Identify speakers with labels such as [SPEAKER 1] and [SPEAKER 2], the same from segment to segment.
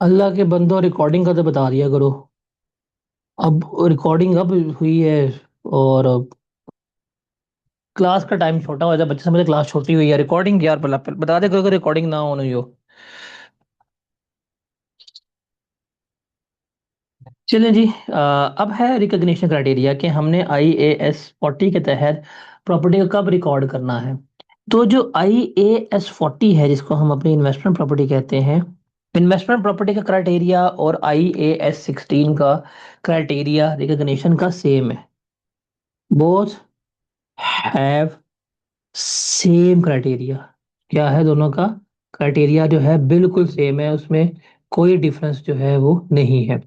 [SPEAKER 1] अल्लाह के बंदो, रिकॉर्डिंग का तो बता दिया करो। अब रिकॉर्डिंग अब हुई है। और क्लास का टाइम छोटा हो जाता है, बच्चे समझते क्लास छोटी हुई है। रिकॉर्डिंग यार भला बता दे, कोई रिकॉर्डिंग ना होनी हो। चलें जी। अब है रिकॉग्निशन क्राइटेरिया कि हमने IAS 40 के तहत प्रॉपर्टी को कब रिकॉर्ड करना है। तो जो IAS 40 है, जिसको हम अपनी इन्वेस्टमेंट प्रॉपर्टी कहते हैं, इन्वेस्टमेंट प्रॉपर्टी का क्राइटेरिया और IAS 16 का क्राइटेरिया रिकॉग्निशन का सेम है। Both have same criteria. क्या है दोनों का क्राइटेरिया? जो है बिल्कुल सेम है, उसमें कोई डिफरेंस जो है वो नहीं है।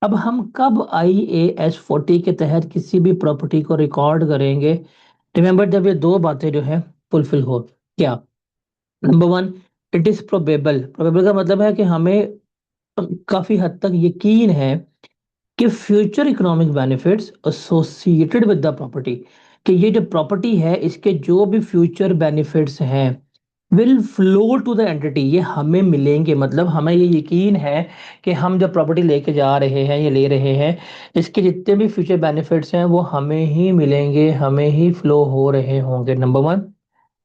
[SPEAKER 1] अब हम कब IAS 40 के तहत किसी भी प्रॉपर्टी को रिकॉर्ड करेंगे? रिमेंबर, जब ये दो बातें जो है फुलफिल हो। क्या? Number one, it is probable. Probable का मतलब है कि हमें काफी हद तक यकीन है कि future economic benefits associated with the property, कि ये जो प्रॉपर्टी है इसके जो भी फ्यूचर बेनिफिट्स हैं will flow to the entity, ये हमें मिलेंगे। मतलब हमें ये यकीन है कि हम जब प्रॉपर्टी लेके जा रहे हैं, ये ले रहे हैं, इसके जितने भी फ्यूचर बेनिफिट्स हैं वो हमें ही मिलेंगे, हमें ही फ्लो हो रहे होंगे। Number one.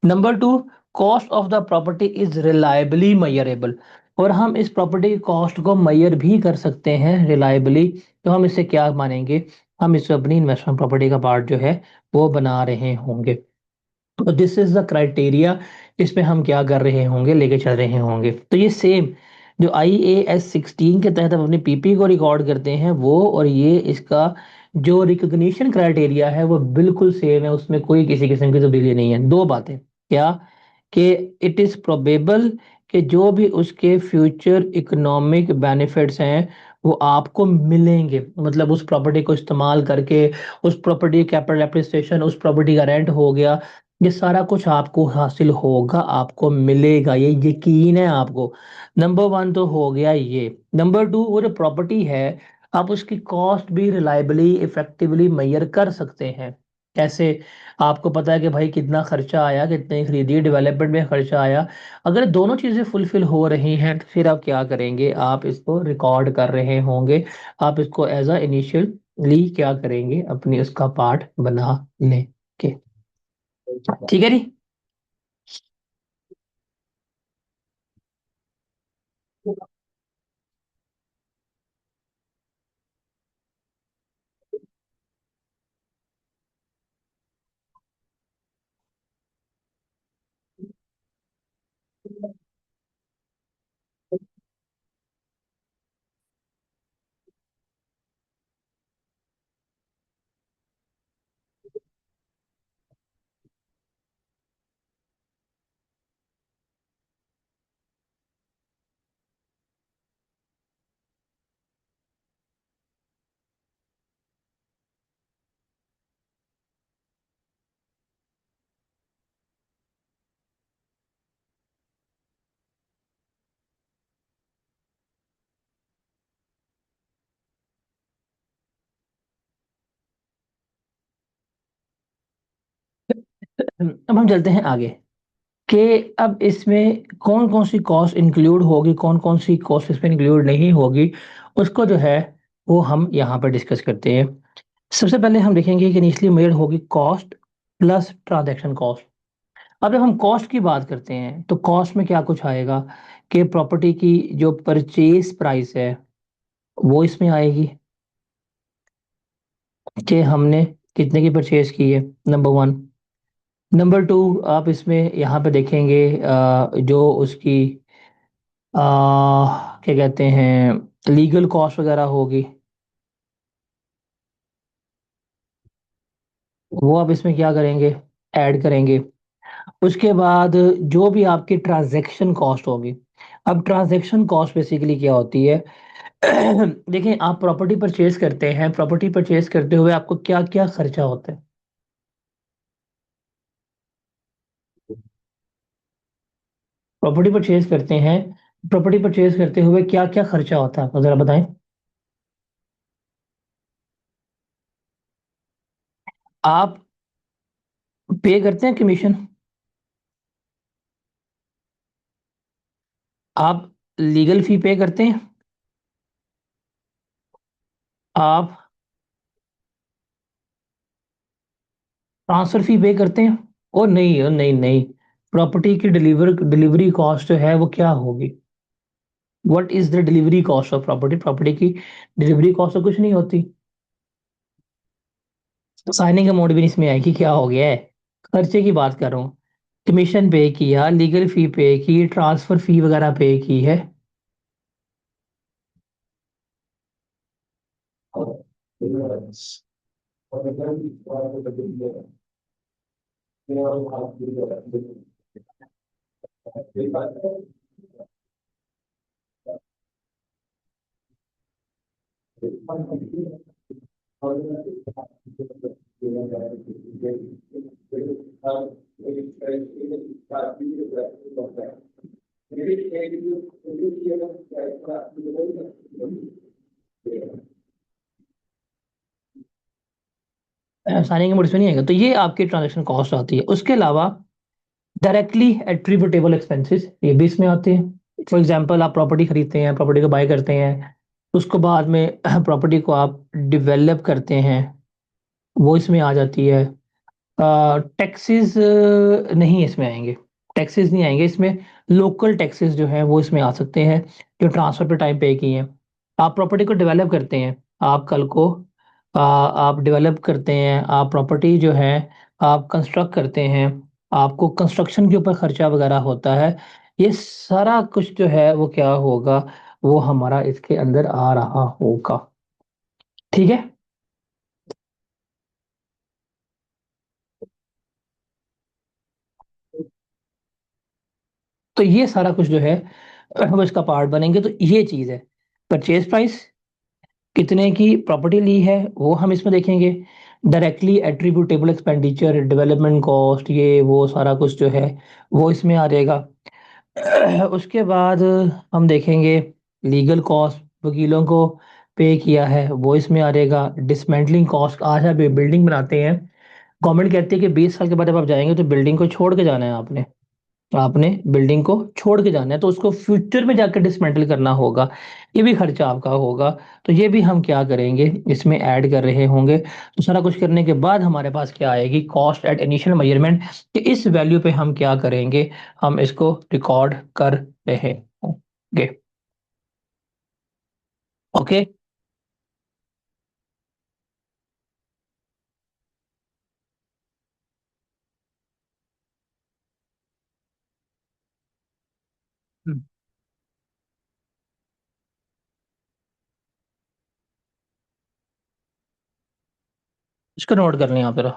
[SPEAKER 1] Number two, cost of the property is reliably measurable, और हम इस प्रॉपर्टी की कॉस्ट को मैयर भी कर सकते हैं रिलायबली। तो हम इससे क्या मानेंगे? हम इससे अपनी इन्वेस्टमेंट प्रॉपर्टी का पार्ट जो है वो बना रहे होंगे। तो दिस इज द क्राइटेरिया, इसमें हम क्या कर रहे होंगे, लेके चल रहे होंगे। तो ये सेम जो IAS 16 के तहत हम अपनी PP को रिकॉर्ड करते हैं वो, और ये इसका जो रिकॉग्निशन क्राइटेरिया है वो बिल्कुल सेम है, उसमें कोई किसी किस्म की तब्दीली नहीं है। दो बातें। क्या? कि इट इज प्रोबेबल कि जो भी उसके फ्यूचर इकोनॉमिक बेनिफिट्स हैं वो आपको मिलेंगे, मतलब उस प्रॉपर्टी को इस्तेमाल करके, उस प्रॉपर्टी कैपिटल एप्रिसिएशन, उस प्रॉपर्टी का रेंट हो गया, ये सारा कुछ आपको हासिल होगा, आपको मिलेगा, ये यकीन है आपको। नंबर वन तो हो गया ये। नंबर टू, वो जो प्रॉपर्टी है आप उसकी कॉस्ट भी रिलायबली इफेक्टिवली मैयर कर सकते हैं। कैसे? आपको पता है कि भाई कितना खर्चा आया, कितने खरीदी, डेवलपमेंट में खर्चा आया। अगर दोनों चीजें फुलफिल हो रही हैं तो फिर आप क्या करेंगे? आप इसको रिकॉर्ड कर रहे होंगे, आप इसको एज अ इनिशियली क्या करेंगे? अपनी उसका पार्ट बना लेंगे। ठीक है जी। अब हम चलते हैं आगे कि अब इसमें कौन कौन सी कॉस्ट इंक्लूड होगी, कौन कौन सी कॉस्ट इसमें इंक्लूड नहीं होगी, उसको जो है वो हम यहाँ पर डिस्कस करते हैं। सबसे पहले हम देखेंगे कि इनिशियली मेड होगी कॉस्ट प्लस ट्रांजैक्शन कॉस्ट। अब जब हम कॉस्ट की बात करते हैं तो कॉस्ट में क्या कुछ आएगा कि प्रॉपर्टी की जो परचेज प्राइस है वो इसमें आएगी, कि हमने कितने की परचेज की है। Number one. नंबर टू, आप इसमें यहाँ पे देखेंगे जो उसकी क्या कहते हैं, लीगल कॉस्ट वगैरह होगी, वो आप इसमें क्या करेंगे? ऐड करेंगे। उसके बाद जो भी आपकी ट्रांजैक्शन कॉस्ट होगी। अब ट्रांजैक्शन कॉस्ट बेसिकली क्या होती है? देखिए, आप प्रॉपर्टी परचेज करते हैं, प्रॉपर्टी परचेज करते हुए आपको क्या क्या खर्चा होता है? प्रॉपर्टी परचेज करते हैं, प्रॉपर्टी परचेज करते हुए क्या क्या खर्चा होता है, जरा बताएं। आप पे करते हैं कमीशन? आप लीगल फी पे करते हैं, आप ट्रांसफर फी पे करते हैं। ओ नहीं नहीं, प्रॉपर्टी की डिलीवरी कॉस्ट जो है वो क्या होगी? What is the delivery cost of property? Property की डिलीवरी कॉस्ट तो कुछ नहीं होती। तो साइनिंग अमाउंट भी नहीं इसमें आएगी, क्या हो गया है? खर्चे की बात कर रहा हूँ। कमीशन पे किया, लीगल फी पे की, ट्रांसफर फी वगैरह पे की है। साइनिंग अमाउंट इसमें नहीं आएगा, तो ये आपकी ट्रांजेक्शन कॉस्ट आती है। उसके अलावा डायरेक्टली एट्रीब्यूटेबल एक्सपेंसेस ये भी इसमें आते हैं। फॉर एग्जांपल, आप प्रॉपर्टी खरीदते हैं, प्रॉपर्टी को बाय करते हैं, उसको बाद में प्रॉपर्टी को आप डेवलप करते हैं, वो इसमें आ जाती है। टैक्सेस नहीं इसमें आएंगे, टैक्सेस नहीं आएंगे इसमें। लोकल टैक्सेस जो है वो इसमें आ सकते हैं, जो ट्रांसफर पे टाइम पे किए हैं। आप प्रॉपर्टी को डेवलप करते हैं, आप कल को आप डेवलप करते हैं, आप प्रॉपर्टी जो है आप कंस्ट्रक्ट करते हैं, आपको कंस्ट्रक्शन के ऊपर खर्चा वगैरह होता है। ये सारा कुछ जो है वो क्या होगा, वो हमारा इसके अंदर आ रहा होगा। ठीक है। तो ये सारा कुछ जो है वो इसका पार्ट बनेंगे। तो ये चीज है, परचेज प्राइस, कितने की प्रॉपर्टी ली है वो हम इसमें देखेंगे। Directly attributable expenditure, development cost, ये वो सारा कुछ जो है वो इसमें आ जाएगा। उसके बाद हम देखेंगे लीगल कॉस्ट, वकीलों को पे किया है वो इसमें आ जाएगा। डिसमेंटलिंग कॉस्ट, आज आप बिल्डिंग बनाते हैं, गवर्नमेंट कहती है कि 20 साल के बाद जब आप जाएंगे तो बिल्डिंग को छोड़ के जाना है आपने, आपने बिल्डिंग को छोड़ के जाना है, तो उसको फ्यूचर में जाकर डिसमेंटल करना होगा, ये भी खर्चा आपका होगा। तो ये भी हम क्या करेंगे, इसमें ऐड कर रहे होंगे। तो सारा कुछ करने के बाद हमारे पास क्या आएगी, कॉस्ट एट इनिशियल मेजरमेंट, कि इस वैल्यू पे हम क्या करेंगे, हम इसको रिकॉर्ड कर रहे होंगे। ओके। इसको नोट कर लें आप जरा।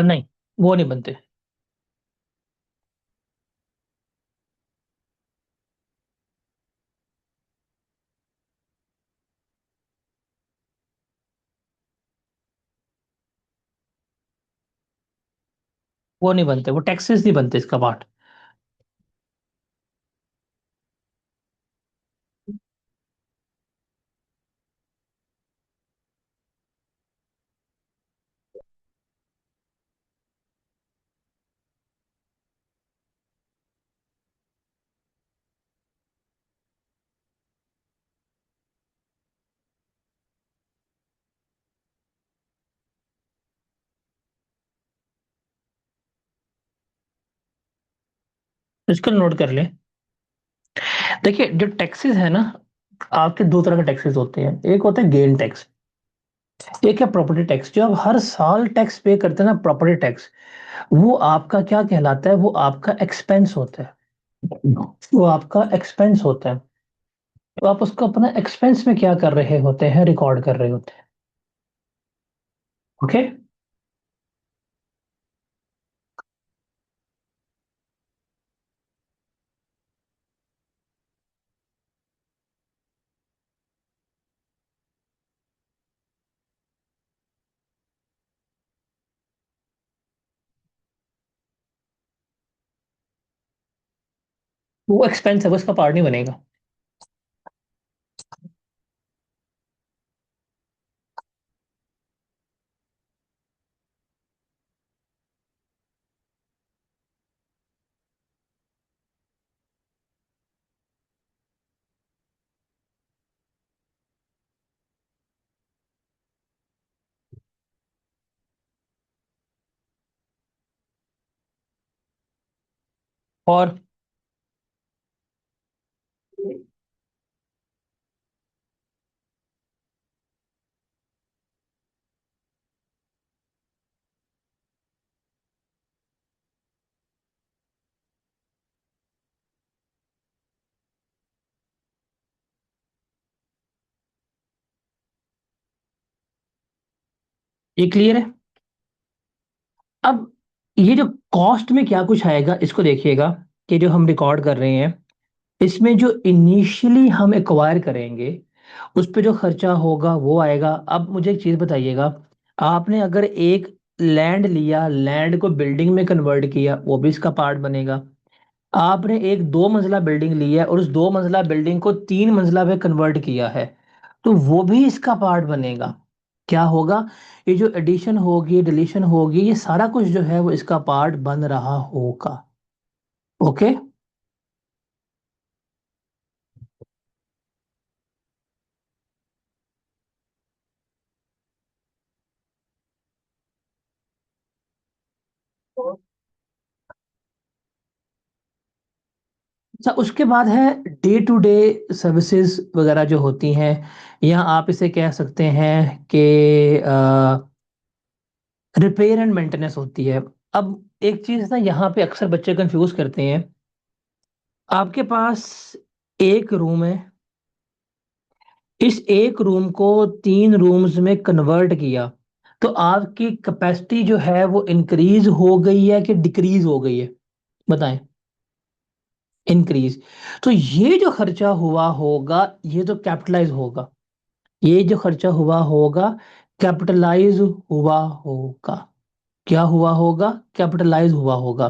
[SPEAKER 1] नहीं, वो नहीं बनते। वो नहीं बनते, वो टैक्सेस नहीं बनते इसका पार्ट। इसको नोट कर लें। देखिए, जो टैक्सेस है ना, आपके दो तरह के टैक्सेस होते हैं। एक होता है गेन टैक्स, एक है प्रॉपर्टी टैक्स। जो आप हर साल टैक्स पे करते हैं ना, प्रॉपर्टी टैक्स, वो आपका क्या कहलाता है, वो आपका एक्सपेंस होता है, वो आपका एक्सपेंस होता है। तो आप उसको अपना एक्सपेंस में क्या कर रहे होते हैं, रिकॉर्ड कर रहे होते हैं। ओके। वो एक्सपेंस है, वो इसका पार्ट नहीं बनेगा। और ये क्लियर है। अब ये जो कॉस्ट में क्या कुछ आएगा इसको देखिएगा, कि जो हम रिकॉर्ड कर रहे हैं इसमें जो इनिशियली हम एक्वायर करेंगे उस पे जो खर्चा होगा वो आएगा। अब मुझे एक चीज बताइएगा, आपने अगर एक लैंड लिया, लैंड को बिल्डिंग में कन्वर्ट किया, वो भी इसका पार्ट बनेगा। आपने एक 2 मंजिला बिल्डिंग ली है और उस 2 मंजिला बिल्डिंग को 3 मंजिला में कन्वर्ट किया है, तो वो भी इसका पार्ट बनेगा। क्या होगा, ये जो एडिशन होगी, डिलीशन होगी, ये सारा कुछ जो है वो इसका पार्ट बन रहा होगा। ओके। अच्छा, उसके बाद है डे टू डे सर्विसेज वगैरह जो होती हैं, या आप इसे कह सकते हैं कि रिपेयर एंड मेंटेनेंस होती है। अब एक चीज ना यहाँ पे अक्सर बच्चे कंफ्यूज करते हैं। आपके पास एक रूम है, इस एक रूम को 3 रूम्स में कन्वर्ट किया, तो आपकी कैपेसिटी जो है वो इंक्रीज हो गई है कि डिक्रीज हो गई है? बताएं। इंक्रीज। तो ये जो खर्चा हुआ होगा ये तो कैपिटलाइज होगा, ये जो खर्चा हुआ होगा कैपिटलाइज हुआ होगा। क्या हुआ होगा? कैपिटलाइज हुआ होगा।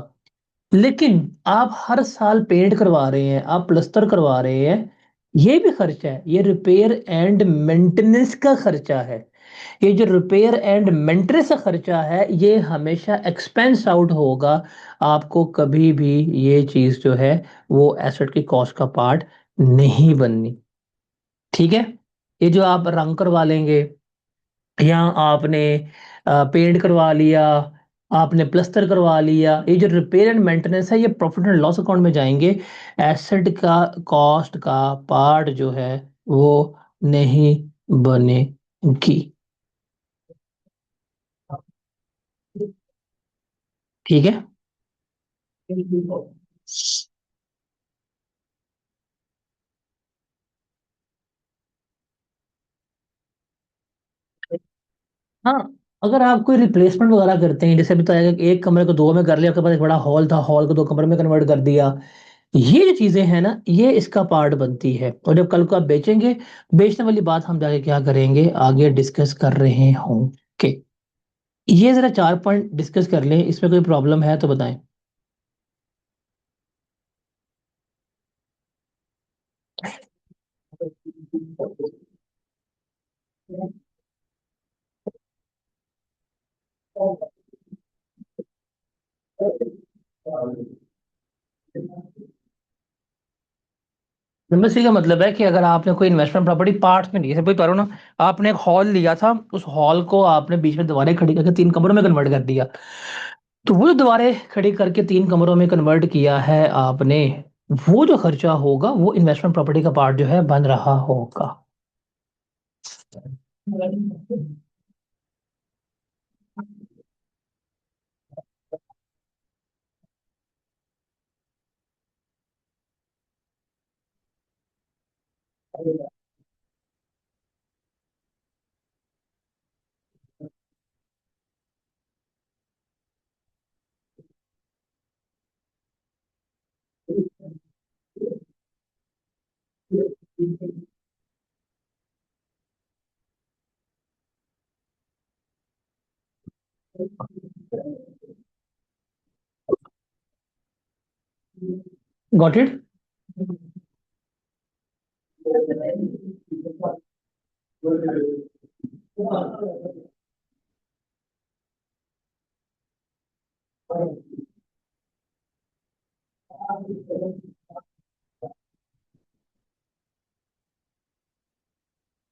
[SPEAKER 1] लेकिन आप हर साल पेंट करवा रहे हैं, आप प्लस्तर करवा रहे हैं, ये भी खर्चा है, ये रिपेयर एंड मेंटेनेंस का खर्चा है। ये जो रिपेयर एंड मेंटेनेंस का खर्चा है ये हमेशा एक्सपेंस आउट होगा। आपको कभी भी ये चीज जो है वो एसेट की कॉस्ट का पार्ट नहीं बननी। ठीक है। ये जो आप रंग करवा लेंगे, या आपने पेंट करवा लिया, आपने प्लस्तर करवा लिया, ये जो रिपेयर एंड मेंटेनेंस है ये प्रॉफिट एंड लॉस अकाउंट में जाएंगे। एसेट का कॉस्ट का पार्ट जो है वो नहीं बनेगी। ठीक है। हाँ, अगर आप कोई रिप्लेसमेंट वगैरह करते हैं, जैसे बताया कि एक कमरे को 2 में कर लिया, आपके पास एक बड़ा हॉल था, हॉल को 2 कमरे में कन्वर्ट कर दिया, ये जो चीजें हैं ना ये इसका पार्ट बनती है। और जब कल को आप बेचेंगे, बेचने वाली बात हम जाके क्या करेंगे, आगे डिस्कस कर रहे होंगे। ये जरा 4 पॉइंट डिस्कस कर लें, इसमें कोई प्रॉब्लम है तो बताएं। नंबर सी का मतलब है कि अगर आपने कोई इन्वेस्टमेंट प्रॉपर्टी पार्ट्स में ली है, जैसे कोई करो ना, आपने एक हॉल लिया था, उस हॉल को आपने बीच में दीवारें खड़ी करके 3 कमरों में कन्वर्ट कर दिया, तो वो जो दीवारें खड़ी करके 3 कमरों में कन्वर्ट किया है आपने, वो जो खर्चा होगा वो इन्वेस्टमेंट प्रॉपर्टी का पार्ट जो है बन रहा होगा। Got it.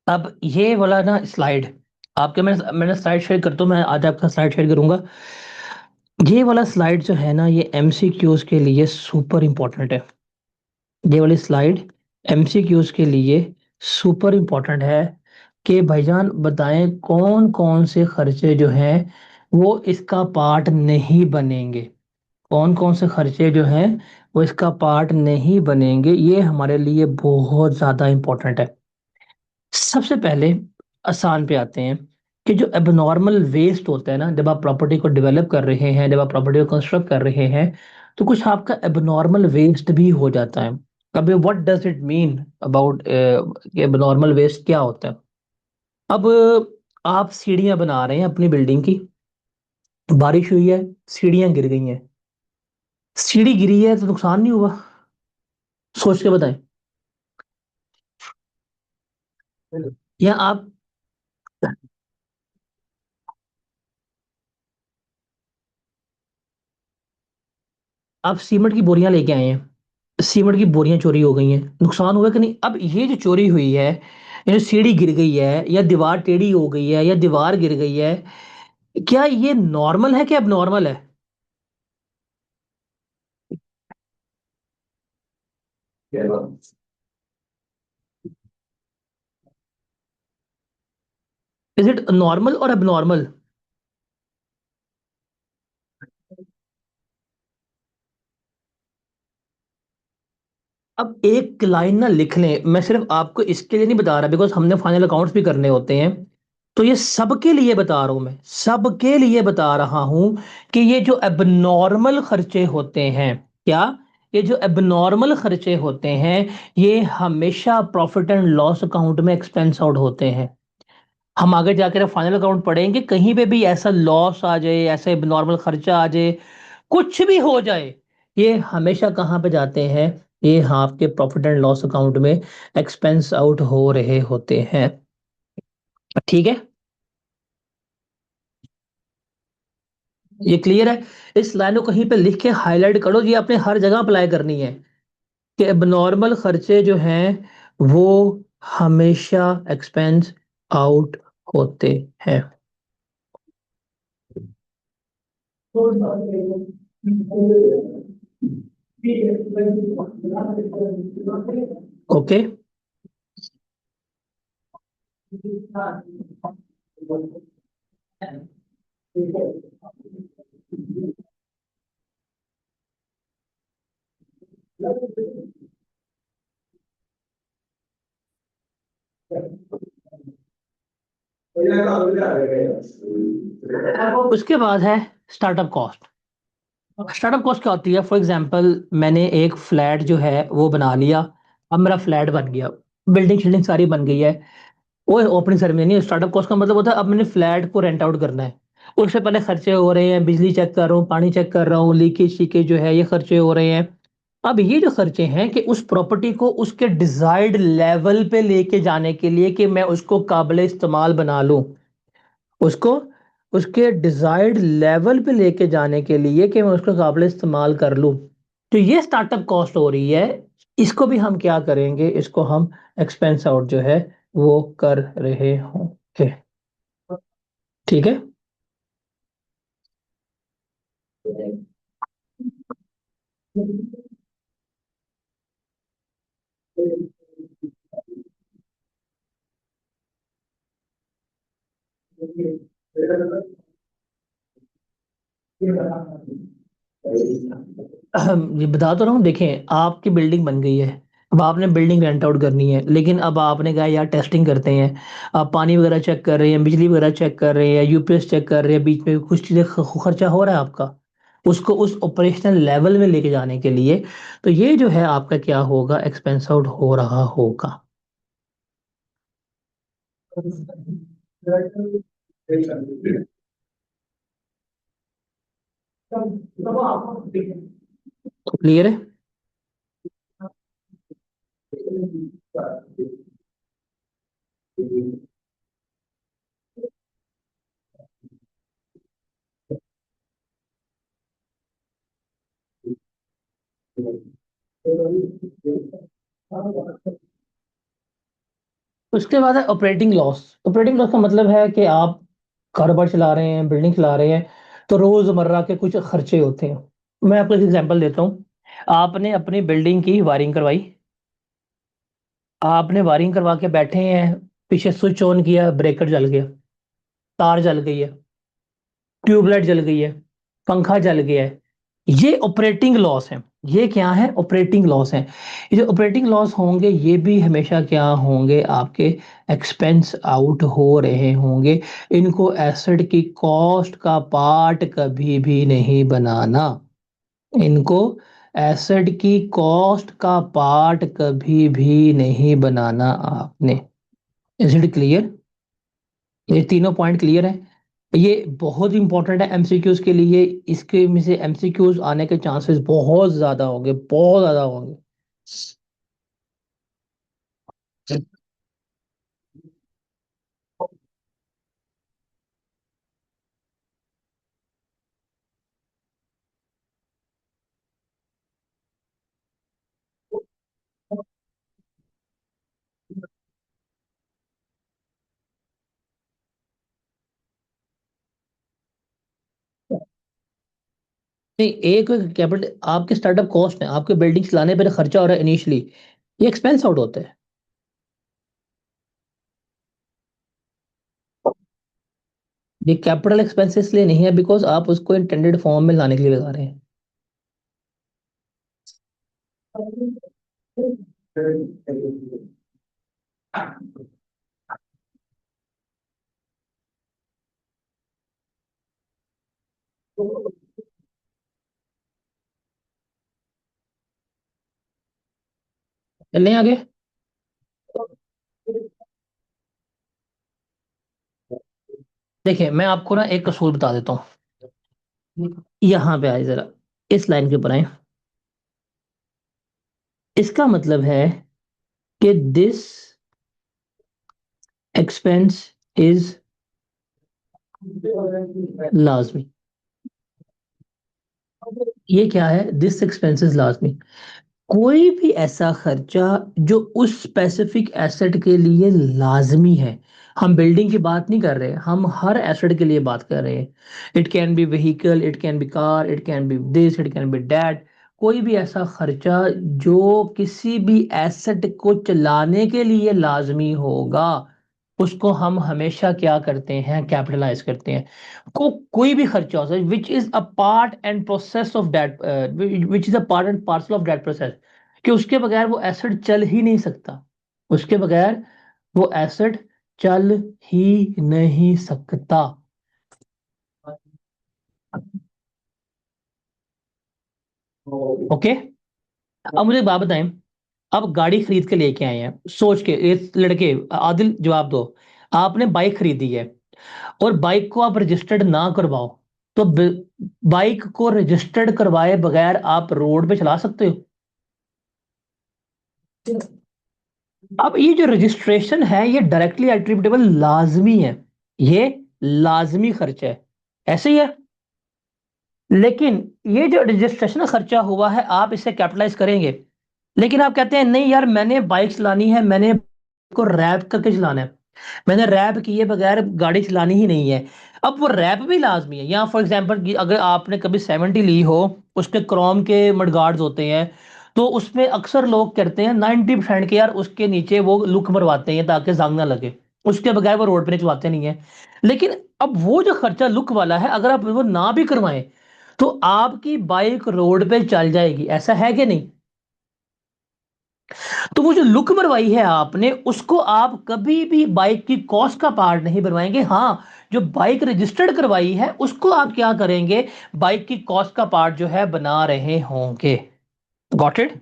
[SPEAKER 1] अब ये वाला ना स्लाइड आपके, मैंने स्लाइड शेयर करता हूँ, मैं आज आपका स्लाइड शेयर करूंगा। ये वाला स्लाइड जो है ना, ये एमसीक्यूज के लिए सुपर इंपॉर्टेंट है। ये वाली स्लाइड एमसीक्यूज के लिए सुपर इंपॉर्टेंट है कि भाईजान बताएं कौन कौन से खर्चे जो हैं वो इसका पार्ट नहीं बनेंगे। कौन कौन से खर्चे जो हैं वो इसका पार्ट नहीं बनेंगे, ये हमारे लिए बहुत ज्यादा इंपॉर्टेंट है। सबसे पहले आसान पे आते हैं कि जो एबनॉर्मल वेस्ट होता है ना, जब आप प्रॉपर्टी को डेवलप कर रहे हैं, जब आप प्रॉपर्टी को कंस्ट्रक्ट कर रहे हैं, तो कुछ आपका एबनॉर्मल वेस्ट भी हो जाता है। अब what does it mean about abnormal waste क्या होता है? अब आप सीढ़ियां बना रहे हैं अपनी बिल्डिंग की, बारिश हुई है, सीढ़ियां गिर गई हैं। सीढ़ी गिरी है तो नुकसान नहीं हुआ? सोच के बताएं। या आप सीमेंट की बोरियां लेके आए हैं, सीमेंट की बोरियां चोरी हो गई हैं, नुकसान हुआ कि नहीं? अब ये जो चोरी हुई है, ये जो सीढ़ी गिर गई है या दीवार टेढ़ी हो गई है या दीवार गिर गई है, क्या ये नॉर्मल है कि अब है? इज इट नॉर्मल और अब? अब एक लाइन ना लिख लें, मैं सिर्फ आपको इसके लिए नहीं बता रहा, बिकॉज हमने फाइनल अकाउंट्स भी करने होते हैं। तो ये सबके लिए बता रहा हूं, मैं सबके लिए बता रहा हूं कि ये जो एबनॉर्मल खर्चे होते हैं, क्या ये जो एबनॉर्मल खर्चे होते हैं, ये हमेशा प्रॉफिट एंड लॉस अकाउंट में एक्सपेंस आउट होते हैं। हम आगे जाकर फाइनल अकाउंट पढ़ेंगे, कहीं पे भी ऐसा लॉस आ जाए, ऐसा एबनॉर्मल खर्चा आ जाए, कुछ भी हो जाए, ये हमेशा कहाँ पे जाते हैं? ये आपके प्रॉफिट एंड लॉस अकाउंट में एक्सपेंस आउट हो रहे होते हैं। ठीक है, ये क्लियर है? इस लाइन को कहीं पे लिख के हाईलाइट करो, ये आपने हर जगह अप्लाई करनी है कि एबनॉर्मल खर्चे जो हैं वो हमेशा एक्सपेंस आउट होते हैं। ओके। उसके बाद है स्टार्टअप कॉस्ट। स्टार्टअप कॉस्ट क्या होती है? फॉर एग्जांपल, मैंने एक फ्लैट जो है वो बना लिया, अब मेरा फ्लैट बन गया, बिल्डिंग शिल्डिंग सारी बन गई है, वो ओपनिंग सेरेमनी नहीं। स्टार्टअप कॉस्ट का मतलब होता है अब मैंने फ्लैट को रेंट आउट करना है, उससे पहले खर्चे हो रहे हैं, बिजली चेक कर रहा हूँ, पानी चेक कर रहा हूँ, लीकेज शीकेज जो है ये खर्चे हो रहे हैं। अब ये जो खर्चे हैं कि उस प्रॉपर्टी को उसके डिजायर्ड लेवल पे लेके जाने के लिए कि मैं उसको काबिल इस्तेमाल बना लूं, उसको उसके डिजायर्ड लेवल पे लेके जाने के लिए कि मैं उसको काबिल इस्तेमाल कर लूं, तो ये स्टार्टअप कॉस्ट हो रही है। इसको भी हम क्या करेंगे, इसको हम एक्सपेंस आउट जो है वो कर रहे होंगे। ठीक है। ये बता तो रहा हूँ, देखें आपकी बिल्डिंग बन गई है, अब आपने बिल्डिंग रेंट आउट करनी है, लेकिन अब आपने कहा यार टेस्टिंग करते हैं, आप पानी वगैरह चेक कर रहे हैं, बिजली वगैरह चेक कर रहे हैं, यूपीएस चेक कर रहे हैं, बीच में कुछ चीजें खर्चा हो रहा है आपका, उसको उस ऑपरेशनल लेवल में लेके जाने के लिए, तो ये जो है आपका क्या होगा, एक्सपेंस आउट हो रहा होगा। क्लियर है? उसके बाद है ऑपरेटिंग लॉस। ऑपरेटिंग लॉस का मतलब है कि आप कारोबार चला रहे हैं, बिल्डिंग चला रहे हैं, तो रोजमर्रा के कुछ खर्चे होते हैं। मैं आपको एक एग्जांपल देता हूँ। आपने अपनी बिल्डिंग की वायरिंग करवाई, आपने वायरिंग करवा के बैठे हैं, पीछे स्विच ऑन किया, ब्रेकर जल गया, तार जल गई है, ट्यूबलाइट जल गई है, पंखा जल गया है। ये ऑपरेटिंग लॉस है। ये क्या है? ऑपरेटिंग लॉस है। ये जो ऑपरेटिंग लॉस होंगे ये भी हमेशा क्या होंगे? आपके एक्सपेंस आउट हो रहे होंगे। इनको एसेट की कॉस्ट का पार्ट कभी भी नहीं बनाना। इनको एसेट की कॉस्ट का पार्ट कभी भी नहीं बनाना आपने। Is it clear? ये तीनों पॉइंट क्लियर है? ये बहुत इंपॉर्टेंट है एमसीक्यूज के लिए। इसके में से एमसीक्यूज आने के चांसेस बहुत ज्यादा होंगे, बहुत ज्यादा होंगे। नहीं, एक कैपिटल आपके स्टार्टअप कॉस्ट है, आपके बिल्डिंग चलाने पर खर्चा हो रहा है इनिशियली, ये एक्सपेंस आउट होता है। ये कैपिटल एक्सपेंसेस लिए नहीं है, बिकॉज आप उसको इंटेंडेड फॉर्म में लाने के लिए लगा रहे हैं। चलें आगे। देखिए, मैं आपको ना एक कसूर बता देता हूँ। यहाँ पे आए जरा, इस लाइन के ऊपर आए। इसका मतलब है कि दिस एक्सपेंस इज लाजमी। ये क्या है? दिस एक्सपेंस इज लाजमी। कोई भी ऐसा खर्चा जो उस स्पेसिफिक एसेट के लिए लाजमी है। हम बिल्डिंग की बात नहीं कर रहे, हम हर एसेट के लिए बात कर रहे हैं। It can be vehicle, it can be car, it can be this, it can be that. कोई भी ऐसा खर्चा जो किसी भी एसेट को चलाने के लिए लाजमी होगा, उसको हम हमेशा क्या करते हैं? कैपिटलाइज करते हैं। कोई भी खर्चा हो सकता है which is a part and process of that, which is a part and parcel of that process, कि उसके बगैर वो एसेट चल ही नहीं सकता। उसके बगैर वो एसेट चल ही नहीं सकता। ओके। अब मुझे एक बात बताएं। अब गाड़ी खरीद के लेके आए हैं, सोच के, ये लड़के, आदिल जवाब दो। आपने बाइक खरीदी है और बाइक को आप रजिस्टर्ड ना करवाओ, तो बाइक को रजिस्टर्ड करवाए बगैर आप रोड पे चला सकते हो? अब ये जो रजिस्ट्रेशन है ये डायरेक्टली एट्रीब्यूटेबल लाजमी है। ये लाजमी खर्चा है, ऐसे ही है। लेकिन ये जो रजिस्ट्रेशन खर्चा हुआ है आप इसे कैपिटलाइज करेंगे। लेकिन आप कहते हैं नहीं यार, मैंने बाइक चलानी है, मैंने को रैप करके चलाना है, मैंने रैप किए बगैर गाड़ी चलानी ही नहीं है। अब वो रैप भी लाजमी है। यहाँ फॉर एग्जांपल अगर आपने कभी 70 ली हो, उसके क्रोम के मडगार्ड्स होते हैं, तो उसमें अक्सर लोग करते हैं 90% के यार उसके नीचे वो लुक मरवाते हैं ताकि जंग ना लगे। उसके बगैर वो रोड पे चलाते नहीं है। लेकिन अब वो जो खर्चा लुक वाला है, अगर आप वो ना भी करवाएं तो आपकी बाइक रोड पे चल जाएगी, ऐसा है कि नहीं? तो वो जो लुक बनवाई है आपने, उसको आप कभी भी बाइक की कॉस्ट का पार्ट नहीं बनवाएंगे। हाँ, जो बाइक रजिस्टर्ड करवाई है उसको आप क्या करेंगे? बाइक की कॉस्ट का पार्ट जो है बना रहे होंगे। Got it?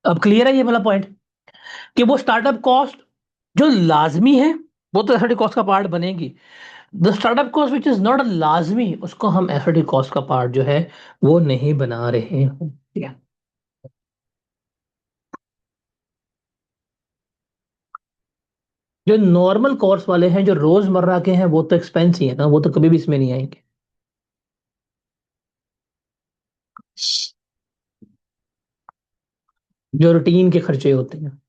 [SPEAKER 1] अब क्लियर है ये वाला पॉइंट, कि वो स्टार्टअप कॉस्ट जो लाजमी है वो तो एसआरटी कॉस्ट का पार्ट बनेगी। The startup cost which is not लाजमी, उसको हम एसेट कॉस्ट का पार्ट जो है वो नहीं बना रहे हैं, ठीक है। जो नॉर्मल कोर्स वाले हैं, जो रोजमर्रा के हैं, वो तो एक्सपेंस ही है ना, वो तो कभी भी इसमें नहीं आएंगे। जो रूटीन के खर्चे होते हैं।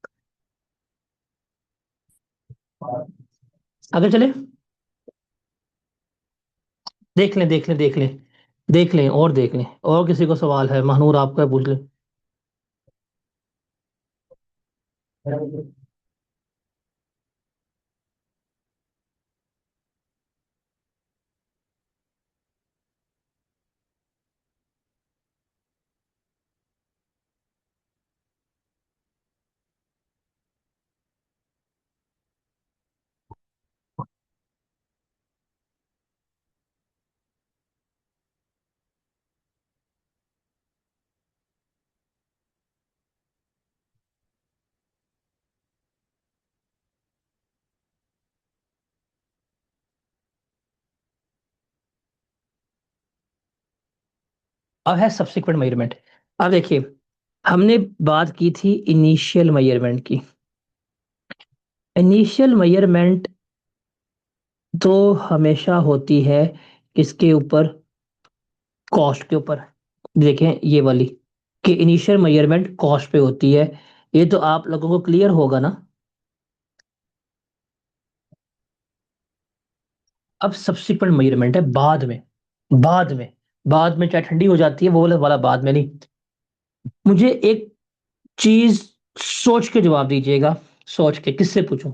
[SPEAKER 1] आगे चले। देख लें, देख लें, देख लें, देख लें और देख लें, और किसी को सवाल है? महानूर आपका पूछ लें। अब है सब्सिक्वेंट मेजरमेंट। अब देखिए, हमने बात की थी इनिशियल मेजरमेंट की। इनिशियल मेजरमेंट तो हमेशा होती है किसके ऊपर? कॉस्ट के ऊपर। देखें ये वाली, कि इनिशियल मेजरमेंट कॉस्ट पे होती है। ये तो आप लोगों को क्लियर होगा ना। अब सब्सिक्वेंट मेजरमेंट है बाद में। बाद में, बाद में चाहे ठंडी हो जाती है, वो वाला बाद में नहीं। मुझे एक चीज सोच के जवाब दीजिएगा। सोच के, किससे पूछूं?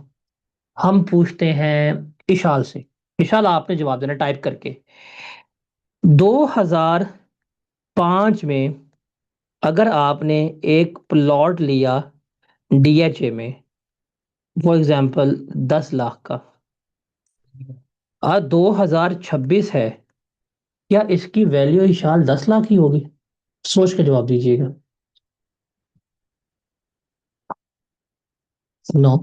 [SPEAKER 1] हम पूछते हैं इशाल से। इशाल आपने जवाब देना टाइप करके। 2005 में अगर आपने एक प्लॉट लिया डीएचए में, फॉर एग्जांपल 10 लाख का, आज 2026 है, क्या इसकी वैल्यू इशाल 10 लाख ही होगी? सोच के जवाब दीजिएगा। नो।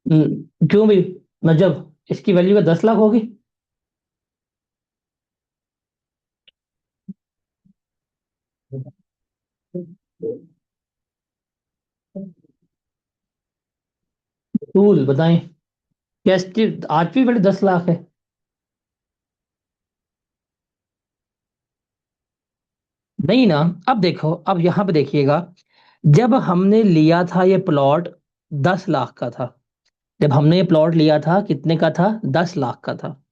[SPEAKER 1] क्यों भी? मतलब इसकी वैल्यू का 10 लाख होगी? टूल बताएं। क्या इसकी आज भी बड़े 10 लाख है? नहीं ना। अब देखो, अब यहाँ पे देखिएगा, जब हमने लिया था ये प्लॉट 10 लाख का था। जब हमने ये प्लॉट लिया था, कितने का था? 10 लाख का था।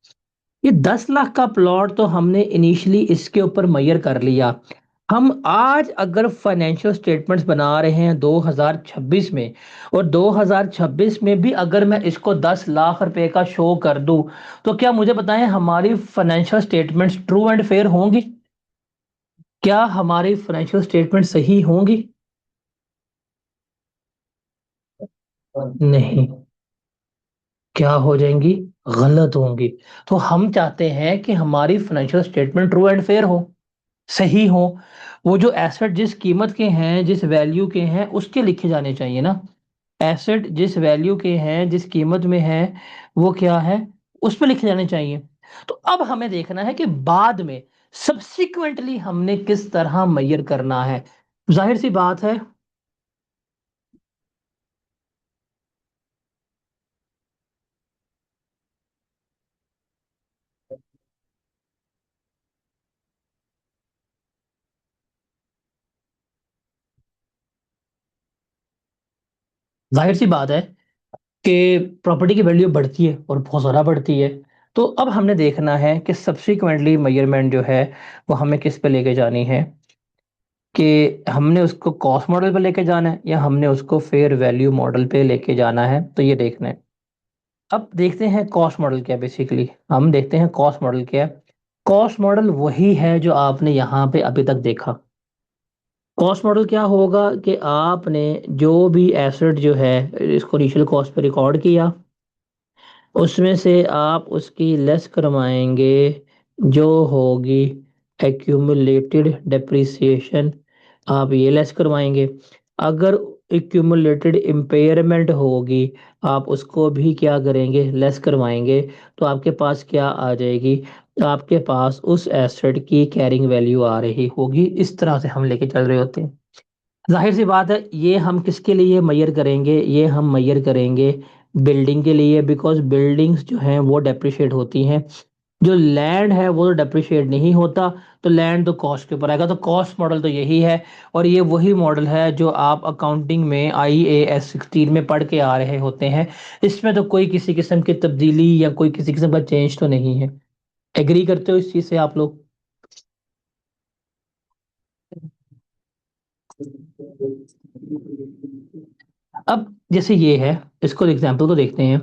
[SPEAKER 1] ये 10 लाख का प्लॉट तो हमने इनिशियली इसके ऊपर मैयर कर लिया। हम आज अगर फाइनेंशियल स्टेटमेंट्स बना रहे हैं 2026 में, और 2026 में भी अगर मैं इसको 10 लाख रुपए का शो कर दूं, तो क्या मुझे बताएं हमारी financial statements true and fair होंगी? क्या हमारी फाइनेंशियल स्टेटमेंट सही होंगी? नहीं। क्या हो जाएंगी? गलत होंगी। तो हम चाहते हैं कि हमारी financial statement true and fair हो, सही हो। वो जो एसेट जिस कीमत के हैं, जिस वैल्यू के हैं, उसके लिखे जाने चाहिए ना। एसेट जिस वैल्यू के हैं, जिस कीमत में है, वो क्या है, उस पर लिखे जाने चाहिए। तो अब हमें देखना है कि बाद में सब्सिक्वेंटली हमने किस तरह मैयर करना है। जाहिर सी बात है। जाहिर सी बात है कि प्रॉपर्टी की वैल्यू बढ़ती है और बहुत ज़्यादा बढ़ती है। तो अब हमने देखना है कि सब्सिक्वेंटली मेजरमेंट जो है वो हमें किस पे लेके जानी है, कि हमने उसको कॉस्ट मॉडल पे लेके जाना है या हमने उसको फेयर वैल्यू मॉडल पे लेके जाना है, तो ये देखना है। अब देखते हैं कॉस्ट मॉडल क्या है। बेसिकली हम देखते हैं कॉस्ट मॉडल क्या है। कॉस्ट मॉडल वही है जो आपने यहाँ पे अभी तक देखा। कॉस्ट मॉडल क्या होगा कि आपने जो भी एसेट जो है इसको इनिशियल कॉस्ट पे रिकॉर्ड किया, उसमें से आप उसकी लेस करवाएंगे जो होगी एक्यूमुलेटेड डेप्रिसिएशन। आप ये लेस करवाएंगे। अगर एक्यूमुलेटेड इम्पेयरमेंट होगी, आप उसको भी क्या करेंगे, लेस करवाएंगे, तो आपके पास क्या आ जाएगी, आपके पास उस एसेट की कैरिंग वैल्यू आ रही होगी। इस तरह से हम लेके चल रहे होते हैं। जाहिर सी बात है, ये हम किसके लिए मैयर करेंगे, ये हम मैयर करेंगे बिल्डिंग के लिए, बिकॉज बिल्डिंग्स जो हैं वो डेप्रिशिएट होती हैं। जो लैंड है वो तो डेप्रिशिएट नहीं होता, तो लैंड तो कॉस्ट के ऊपर आएगा, तो कॉस्ट मॉडल तो यही है। और ये वही मॉडल है जो आप अकाउंटिंग में IAS 16 में पढ़ के आ रहे होते हैं। इसमें तो कोई किसी किस्म की तब्दीली या कोई किसी किस्म का चेंज तो नहीं है। एग्री करते हो इस चीज से आप लोग? अब जैसे ये है, इसको एग्जाम्पल को देखते हैं।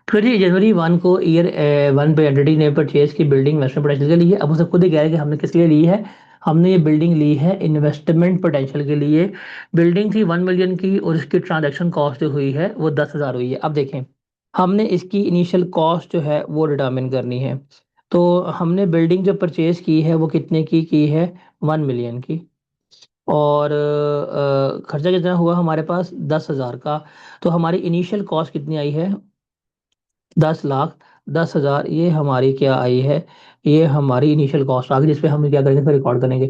[SPEAKER 1] 20 जनवरी 1 को ईयर 1 पे एंटिटी ने परचेज की बिल्डिंग इन्वेस्टमेंट पोटेंशियल के लिए। अब उसे खुद ही कह रहा है कि हमने किस लिए ली है, हमने ये बिल्डिंग ली है इन्वेस्टमेंट पोटेंशियल के लिए। बिल्डिंग थी 1 मिलियन की और इसकी ट्रांजैक्शन कॉस्ट जो हुई है वो 10,000 हुई है। अब देखें, हमने इसकी इनिशियल कॉस्ट जो है वो डिटरमिन करनी है। तो हमने बिल्डिंग जो परचेज की है वो कितने की है, 1 मिलियन की। और खर्चा कितना हुआ हमारे पास, 10,000 का। तो हमारी इनिशियल कॉस्ट कितनी आई है, 10 लाख। 10,000 ये हमारी क्या आई है, ये हमारी इनिशियल कॉस्ट आ गई, जिसपे हम क्या करेंगे, रिकॉर्ड करेंगे।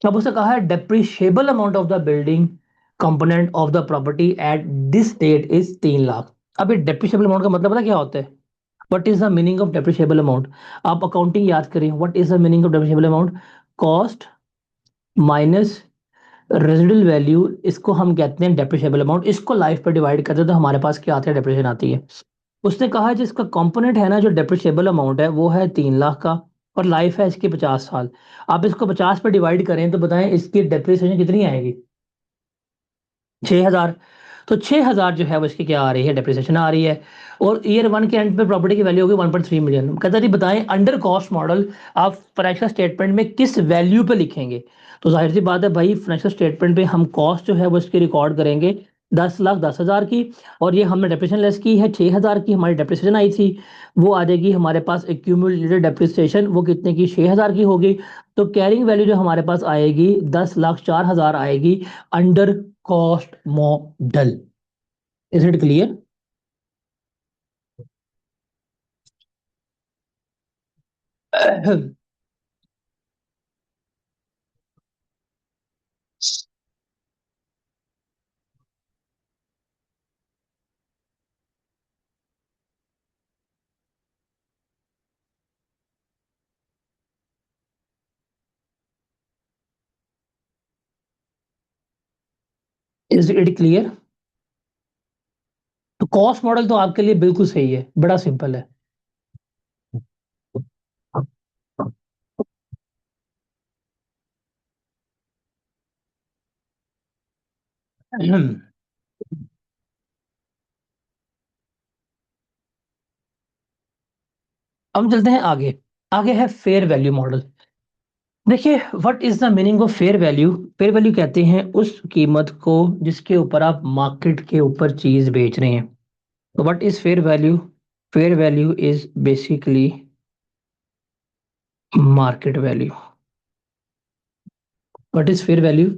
[SPEAKER 1] अब उसने कहा है depreciable amount of the building component of the property at this date is 3 lakh. अब ये डेप्रिशिएबल अमाउंट का मतलब पता क्या होता है, what is the meaning of depreciable amount? आप अकाउंटिंग याद करें, what is the meaning of depreciable amount? Cost minus residual value, इसको हम कहते हैं डेप्रिशिएबल अमाउंट। इसको लाइफ पर डिवाइड करते हैं तो हमारे पास क्या आता है, डेप्रिसिएशन आती है। उसने कहा है जिसका कंपोनेंट है ना, जो डेप्रिशिएबल अमाउंट है वो है 3 लाख का, और लाइफ है इसकी 50 साल। आप इसको 50 पर डिवाइड करें तो बताएं इसकी डेप्रिसिएशन कितनी आएगी, 6,000। तो 6,000 जो है वो इसकी क्या आ रही है, डेप्रिसिएशन आ रही है। और ईयर 1 के एंड पे प्रॉपर्टी की वैल्यू होगी 1.3 मिलियन। कहता जी बताएं अंडर कॉस्ट मॉडल आप फाइनेंशियल स्टेटमेंट में किस वैल्यू पे लिखेंगे। तो जाहिर सी बात है भाई, फाइनेंशियल स्टेटमेंट पे हम कॉस्ट जो है वो इसकी रिकॉर्ड करेंगे 10,10,000 की। और ये हमने डेप्रिसिएशन लेस की है 6,000 की, हमारी डेप्रिसिएशन आई थी, वो आ जाएगी हमारे पास एक्यूमुलेटेड डेप्रिसिएशन, वो कितने की, 6,000 की होगी। तो कैरिंग वैल्यू जो हमारे पास आएगी 10,04,000 आएगी under cost model. Is it clear? Is it clear? तो कॉस्ट मॉडल तो आपके लिए बिल्कुल सही है, बड़ा सिंपल है। हम चलते हैं आगे। आगे है फेयर वैल्यू मॉडल। देखिए, what is the meaning of fair value? Fair value कहते हैं उस कीमत को जिसके ऊपर आप मार्केट के ऊपर चीज बेच रहे हैं। तो what is fair value? Fair value is basically market value. What is fair value?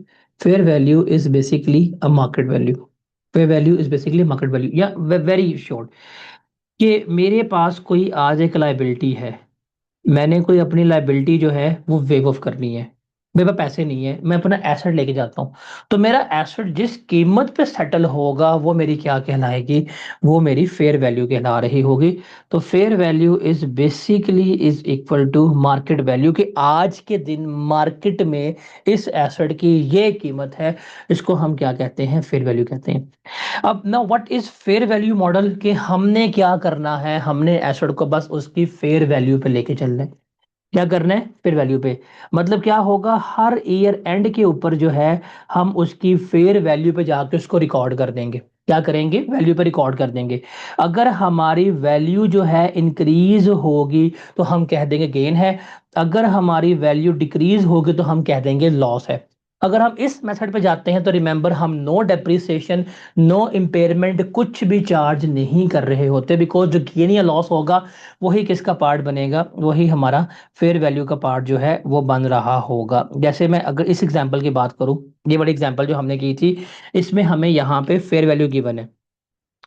[SPEAKER 1] Fair value is basically a market value. Fair value is basically market value, या वेरी शॉर्ट, कि मेरे पास कोई आज एक लाइबिलिटी है, मैंने कोई अपनी लाइबिलिटी जो है वो वेव ऑफ करनी है। मेरे पास पैसे नहीं है, मैं अपना एसेट लेके जाता हूँ। तो मेरा एसेट जिस कीमत पे सेटल होगा वो मेरी क्या कहलाएगी, वो मेरी फेयर वैल्यू कहला रही होगी। तो fair value is basically is equal to market value, कि आज के दिन मार्केट में इस एसेट की ये कीमत है। इसको हम क्या कहते हैं, फेयर वैल्यू कहते हैं। अब ना what is fair value model, कि हमने क्या करना है, हमने एसेट को बस उसकी फेयर वैल्यू पे लेके चलना है। क्या करना है, फेयर वैल्यू पे। मतलब क्या होगा, हर ईयर एंड के ऊपर जो है हम उसकी फेयर वैल्यू पे जाके उसको रिकॉर्ड कर देंगे। क्या करेंगे, वैल्यू पे रिकॉर्ड कर देंगे। अगर हमारी वैल्यू जो है इंक्रीज होगी तो हम कह देंगे गेन है। अगर हमारी वैल्यू डिक्रीज होगी तो हम कह देंगे लॉस है। अगर हम इस मेथड पे जाते हैं तो रिमेंबर, हम नो डेप्रिसिएशन, नो इम्पेयरमेंट, कुछ भी चार्ज नहीं कर रहे होते, बिकॉज जो गेन या लॉस होगा वही किसका पार्ट बनेगा, वही हमारा फेयर वैल्यू का पार्ट जो है वो बन रहा होगा। जैसे मैं अगर इस एग्जांपल की बात करूं, ये बड़ी एग्जांपल जो हमने की थी, इसमें हमें यहाँ पे फेयर वैल्यू गिवन है।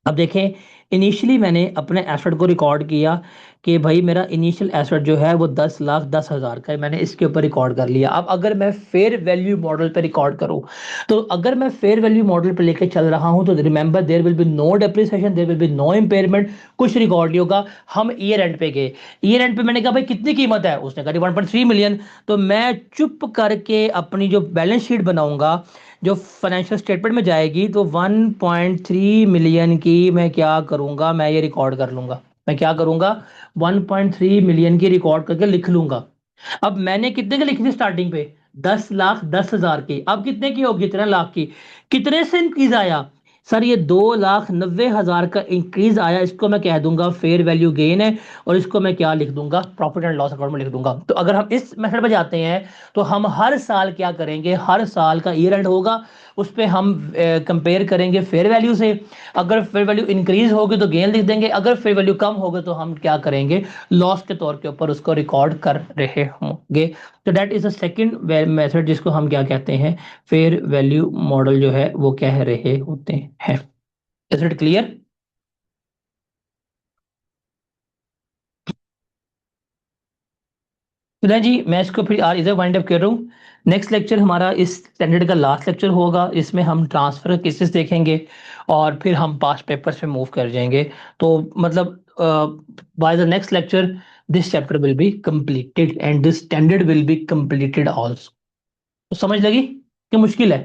[SPEAKER 1] अब देखें, इनिशियली मैंने अपने एसेट को रिकॉर्ड किया कि भाई मेरा इनिशियल एसेट जो है वो 10,10,000 का है, मैंने इसके ऊपर रिकॉर्ड कर लिया। अब अगर मैं फेयर वैल्यू मॉडल पे रिकॉर्ड करूं, तो अगर मैं फेयर वैल्यू मॉडल पे लेके चल रहा हूं, तो remember there will be no depreciation, there will be no impairment, कुछ रिकॉर्ड नहीं होगा। हम ईयर एंड पे गए, ईयर एंड पे मैंने कहा भाई कितनी कीमत है, उसने कहा 1.3 मिलियन। तो मैं चुप करके अपनी जो बैलेंस शीट बनाऊंगा, जो फाइनेंशियल स्टेटमेंट में जाएगी, तो 1.3 मिलियन की मैं क्या करूंगा, मैं ये रिकॉर्ड कर लूंगा। मैं क्या करूंगा, 1.3 मिलियन की रिकॉर्ड करके लिख लूंगा। अब मैंने कितने की लिखी थी स्टार्टिंग पे, 10,10,000 की। अब कितने की होगी, 13 लाख की। कितने से इंक्रीज आया सर, ये 2,90,000 का इंक्रीज आया, इसको मैं कह दूंगा फेयर वैल्यू गेन है। और इसको मैं क्या लिख दूंगा, प्रॉफिट एंड लॉस अकाउंट में लिख दूंगा। तो अगर हम इस मेथड पे जाते हैं, तो हम हर साल क्या करेंगे, हर साल का ईयर एंड होगा, उस पे हम कंपेयर करेंगे फेयर वैल्यू से। अगर फेयर वैल्यू इंक्रीज होगी तो गेन लिख देंगे, अगर फेयर वैल्यू कम होगी तो हम क्या करेंगे, लॉस के तौर के ऊपर उसको रिकॉर्ड कर रहे होंगे। तो that is the second method, जिसको हम क्या कहते हैं, फेयर वैल्यू मॉडल जो है वो कह रहे होते हैं। Is it clear? Sudha ji, मैं इसको फिर आज इधर वाइंड अप कर रहा हूँ। नेक्स्ट लेक्चर हमारा इस स्टैंडर्ड का लास्ट लेक्चर होगा, इसमें हम ट्रांसफर केसेस देखेंगे और फिर हम पास्ट पेपर्स पे मूव कर जाएंगे। तो मतलब by the next lecture this chapter will be completed and this standard will be completed also. तो समझ लगी कि मुश्किल है?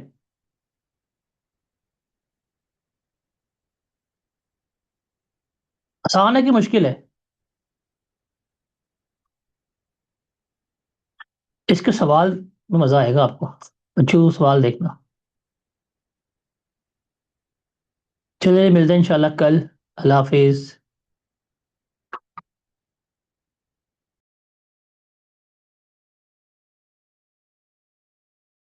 [SPEAKER 1] आसान है कि मुश्किल है? इसके सवाल में मजा आएगा आपको, अच्छे सवाल देखना। चलिए मिलते हैं इंशाल्लाह कल। अल्लाह हाफिज।